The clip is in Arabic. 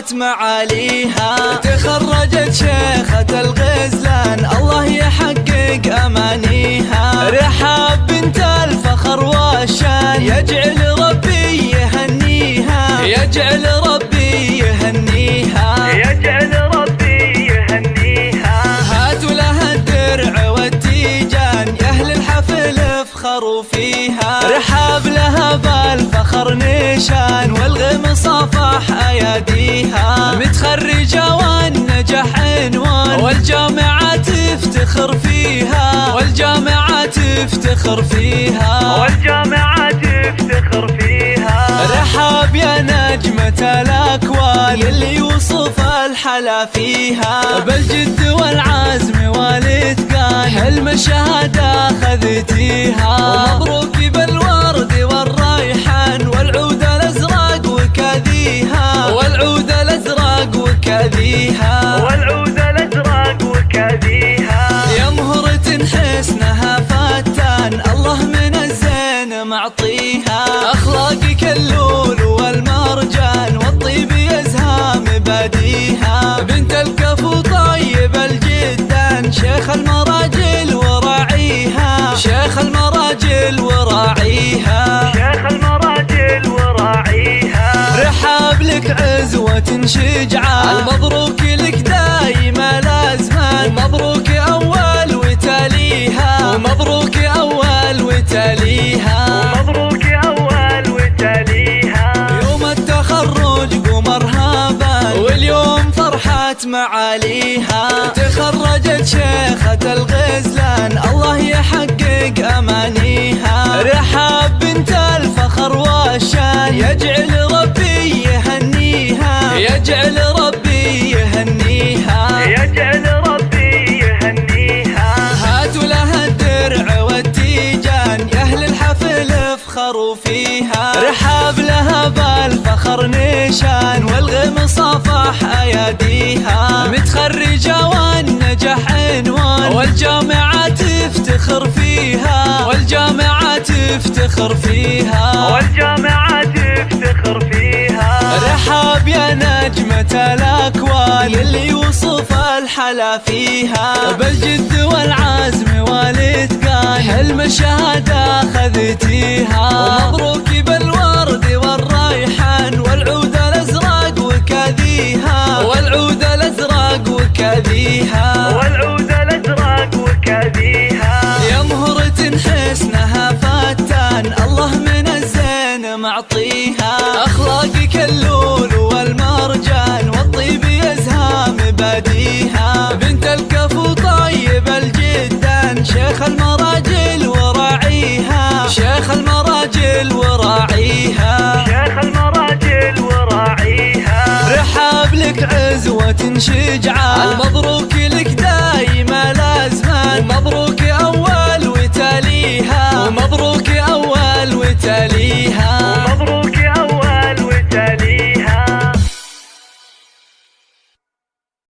صافحت معاليها. تخرجت شيخة الغزلان الله يحقق أمانيها. رحاب بنت الفخر والشان يجعل ربي يهنيها، يجعل ربي يهنيها، يجعل ربي يهنيها. هاتوا لها الدرع والتيجان يا أهل الحفل افخروا فيها. رحاب لها بالفخر نشان والغم صافح أياديها. متخرجة والنجاح عنوان والجامعة تفتخر فيها، والجامعة تفتخر فيها، والجامعة تفتخر فيها. رحاب يا نجمة الأكوان اللي يوصف الحلا فيها. بالجد والعزم والإتقان حلم الشهادة خذتيها. ومبروك بالورد والريحان والعود الأزرق وكذيها، والعود الأزرق وكذيها، والعود الأزرق وكذيها. يا مهرة حسنها فتان الله من الزين معطيها. أخلاقك اللول والمرجان والطيب يزهى مباديها. بنت الكفو طيب الجدان شيخ المراجل وراعيها، شيخ المراجل وراعيها، شيخ المراجل وراعيها. رحاب لك عزوة شجعان المبروك لك دايما الأزمان. ومبروك أول وتاليها، ومبروك أول وتاليها، ومبروك أول وتاليها. يوم التخرج قمر هابان واليوم فرحت معاليها. تخرجت شيخة الغزلان الله يحقق أمانيها. رحاب بنت الفخر والشان يجعل ربي يهنيها، يجعل ربي يهنيها، يجعل ربي يهنيها. هاتوا لها الدرع والتيجان يا أهل الحفل افخروا فيها. رحاب لها بالفخر نشان والغم صافح أياديها. متخرجة والنجاح عنوان والجامعة تفتخر فيها، والجامعة تفتخر فيها، والجامعة تفتخر فيها. رحاب يا نجمة الأكوان اللي يوصف الحلا فيها. بالجد والعزم والإتقان حلم الشهادة خذتيها. ومبروك بالورد والريحان والعود الأزرق وكذيها، والعود الأزرق وكذيها، والعود الأزرق وكذيها. يا مهرة حسنها فتان الله من الزين معطيها. أخلاقك اللول والمرجان والطيب يزهى مباديها. بنت الكفو طيب الجدان شيخ المراجل وراعيها، شيخ المراجل وراعيها، شيخ المراجل وراعيها. رحاب لك عزوة شجعان المبروك